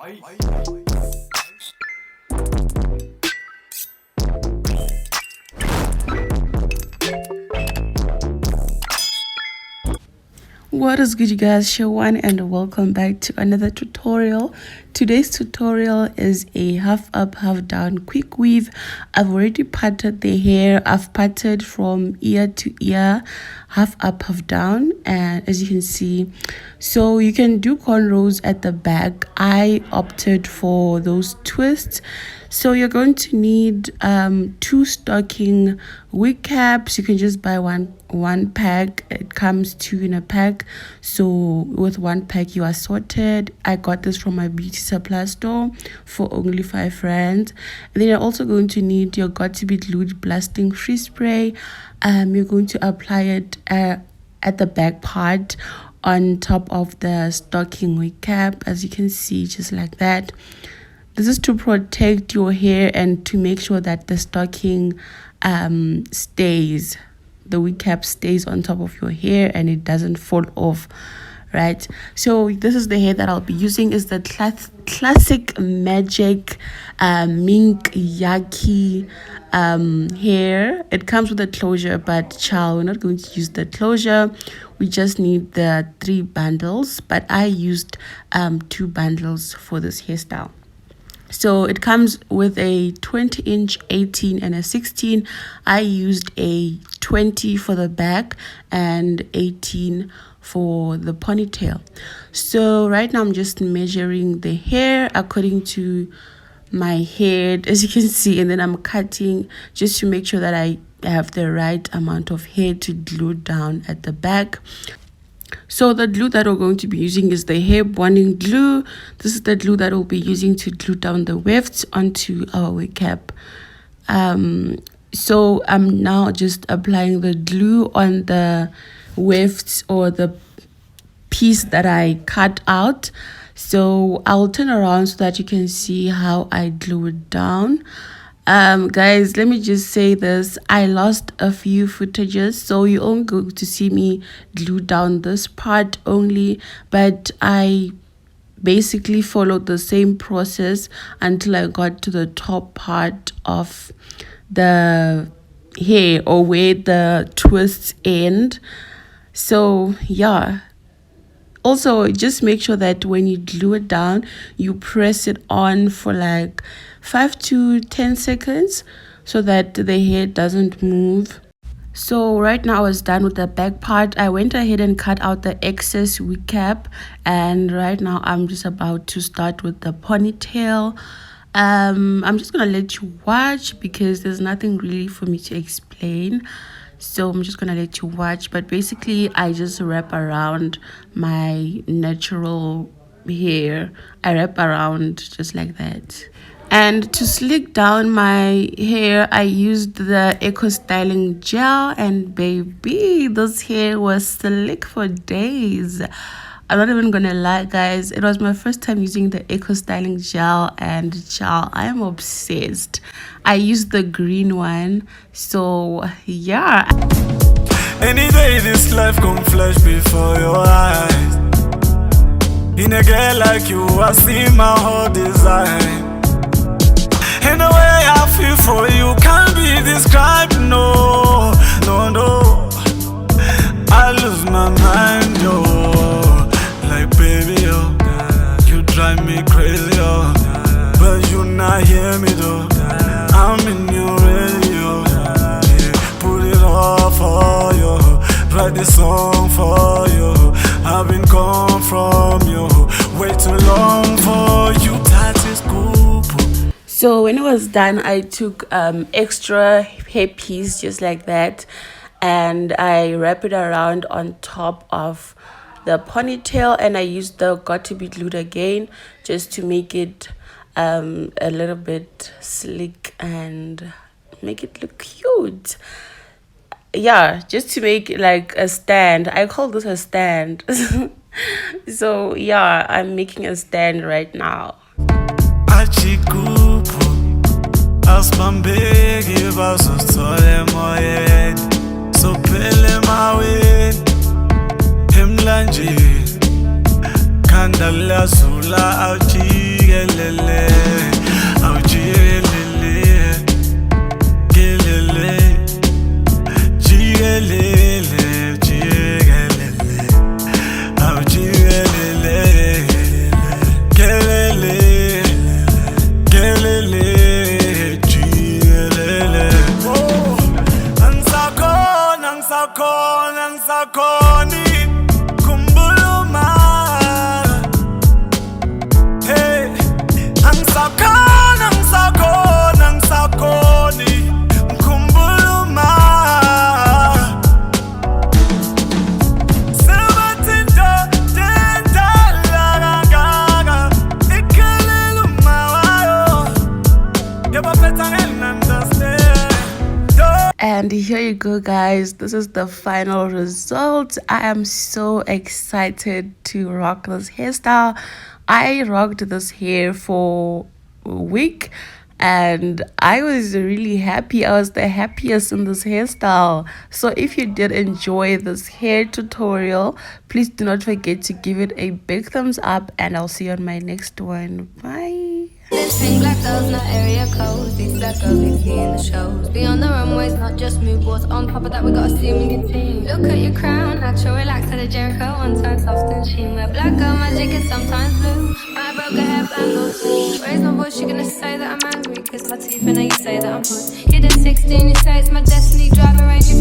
What is good, you guys? Shawan, and welcome back to another tutorial. Today's tutorial is a half up, half down quick weave. I've already parted the hair. I've parted from ear to ear, half up, half down, and as you can see, so you can do cornrows at the back. I opted for those twists. So you're going to need 2 stocking wig caps. You can just buy one pack. It comes 2 in a pack, so with 1 pack you are sorted. I got this from my beauty supply store for only 5 rands. And then you're also going to need your got to be glued blasting free spray. You're going to apply it at the back part on top of the stocking wig cap, as you can see, just like that. This is to protect your hair and to make sure that the stocking stays, the wig cap stays on top of your hair and it doesn't fall off, right? So this is the hair that I'll be using. Is the classic magic mink yaki hair. It comes with a closure, but child, we're not going to use the closure. We just need the 3 bundles, but I used 2 bundles for this hairstyle. So it comes with a 20-inch, 18, and a 16. I used a 20 for the back and 18 for the ponytail. So right now I'm just measuring the hair according to my head, as you can see, and then I'm cutting just to make sure that I have the right amount of hair to glue down at the back. So the glue that we're going to be using is the hair bonding glue. This is the glue that we'll be using to glue down the wefts onto our wig cap. So I'm now just applying the glue on the wefts, or the piece that I cut out. So I'll turn around so that you can see how I glue it down. Guys, let me just say this, I lost a few footages, so you're only going to see me glue down this part only, but I basically followed the same process until I got to the top part of the hair, or where the twists end. So yeah, also just make sure that when you glue it down, you press it on for like 5 to 10 seconds so that the hair doesn't move. So right now I was done with the back part. I went ahead and cut out the excess wig cap, and right now I'm just about to start with the ponytail. I'm just gonna let you watch because there's nothing really for me to explain, so I'm just gonna let you watch. But basically I just wrap around my natural hair. I wrap around just like that. And to slick down my hair, I used the Eco Styling Gel, and baby, this hair was slick for days. I'm not even gonna lie, guys, it was my first time using the Eco Styling Gel, and child, I am obsessed. I used the green one, so yeah. Any day this life gon' flash before your eyes. In a girl like you, I see my whole design. And the way I feel for you can't be described, no, no, no. I lose my mind, yo. Like baby, yo, you drive me crazy, yo. But you not hear me though. I'm in your radio, yeah. Put it all for you, write this song for you. I've been gone from you, way too long for you. That is cool. So when it was done, I took extra hairpiece just like that, and I wrap it around on top of the ponytail, and I used the got to be glued again just to make it a little bit slick and make it look cute. Yeah, just to make it like a stand. I call this a stand. So yeah, I'm making a stand right now. Asbambeki basosithole emoyeni sophele emaweni emlanjeni khanda liyazula awujike And here you go, guys. This is the final result. I am so excited to rock this hairstyle. I rocked this hair for a week and I was really happy. I was the happiest in this hairstyle. So if you did enjoy this hair tutorial, please do not forget to give it a big thumbs up, and I'll see you on my next one. Bye. Pink black girls, not area codes. These black girls we see in the shows. Beyond the runways, not just mood boards. On top of that, we got a steaming team. Look at your crown, natural, relax at the Jericho. One side soft and sheen. Where black girl magic is sometimes blue. My broke a hairband or two. Raise my voice, you're gonna say that I'm angry. Cause my teeth, and now you say that I'm hood. You did 16, you say it's my destiny. Drive a range.